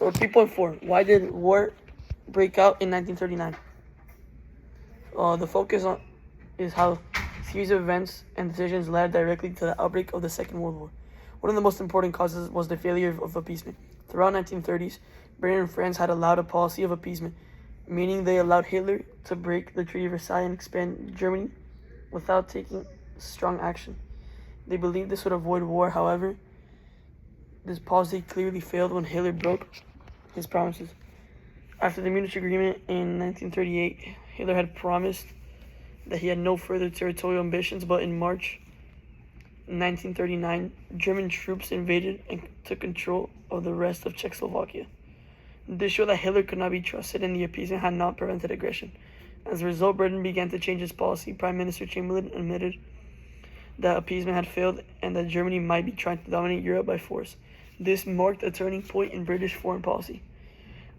So 3.4. Why did war break out in 1939? The focus on is how a series of events and decisions led directly to the outbreak of the Second World War. One of the most important causes was the failure of appeasement. Throughout 1930s, Britain and France had allowed a policy of appeasement, meaning they allowed Hitler to break the Treaty of Versailles and expand Germany without taking strong action. They believed this would avoid war. However, this policy clearly failed when Hitler broke his promises. After the Munich Agreement in 1938, Hitler had promised that he had no further territorial ambitions, but in March 1939, German troops invaded and took control of the rest of Czechoslovakia. This showed that Hitler could not be trusted and the appeasement had not prevented aggression. As a result, Britain began to change its policy. Prime Minister Chamberlain admitted that appeasement had failed and that Germany might be trying to dominate Europe by force. This marked a turning point in British foreign policy.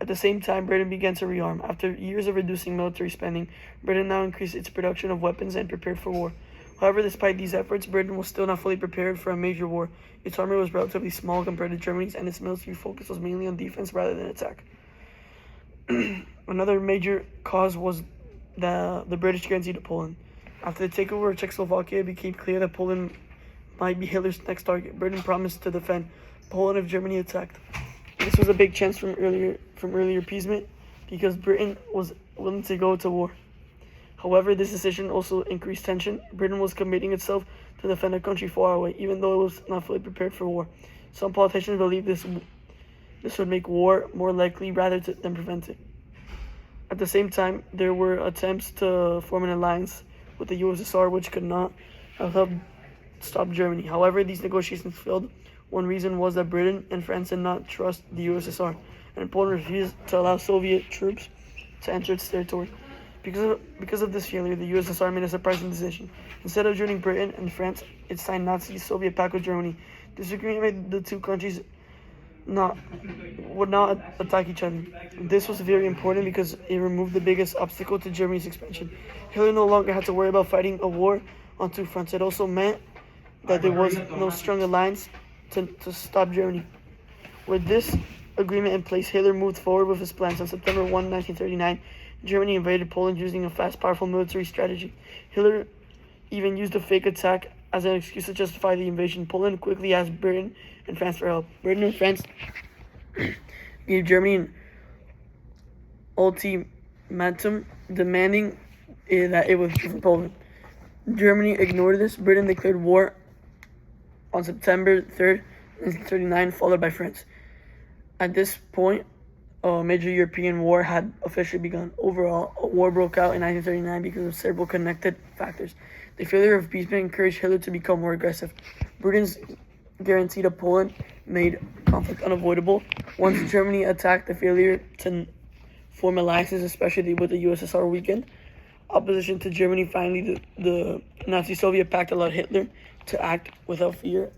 At the same time, Britain began to rearm. After years of reducing military spending, Britain now increased its production of weapons and prepared for war. However, despite these efforts, Britain was still not fully prepared for a major war. Its army was relatively small compared to Germany's, and its military focus was mainly on defense rather than attack. Another major cause was the British guarantee to Poland. After the takeover of Czechoslovakia, it became clear that Poland might be Hitler's next target. Britain promised to defend Poland if Germany attacked. This was a big chance from earlier appeasement because Britain was willing to go to war. However, this decision also increased tension. Britain was committing itself to defend a country far away, even though it was not fully prepared for war. Some politicians believed this would make war more likely rather than prevent it. At the same time, there were attempts to form an alliance with the USSR, which could not have helped stop Germany. However, these negotiations failed. One reason was that Britain and France did not trust the USSR, and Poland refused to allow Soviet troops to enter its territory. Because of this failure, the USSR made a surprising decision. Instead of joining Britain and France, it signed Nazi-Soviet pact with Germany. This agreement made the two countries would not attack each other. This was very important because it removed the biggest obstacle to Germany's expansion. Hitler no longer had to worry about fighting a war on two fronts. It also meant that there was no strong alliance to stop Germany. With this agreement in place, Hitler moved forward with his plans. On September 1, 1939, Germany invaded Poland using a fast, powerful military strategy. Hitler even used a fake attack as an excuse to justify the invasion. Poland quickly asked Britain and France for help. Britain and France gave Germany an ultimatum demanding that it withdraw from Poland. Germany ignored this. Britain declared war on September 3rd, 1939, followed by France. At this point, a major European war had officially begun. Overall, a war broke out in 1939 because of several connected factors. The failure of appeasement encouraged Hitler to become more aggressive. Britain's guarantee to Poland made conflict unavoidable. Once Germany attacked, the failure to form alliances, especially with the USSR, weakened. Opposition to Germany, finally, the Nazi-Soviet pact allowed Hitler to act without fear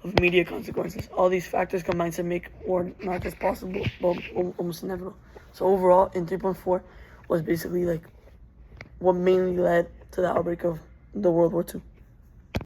of immediate consequences. All these factors combined to make war not just possible, but almost inevitable. So overall, in 3.4 was basically like what mainly led to the outbreak of the World War II.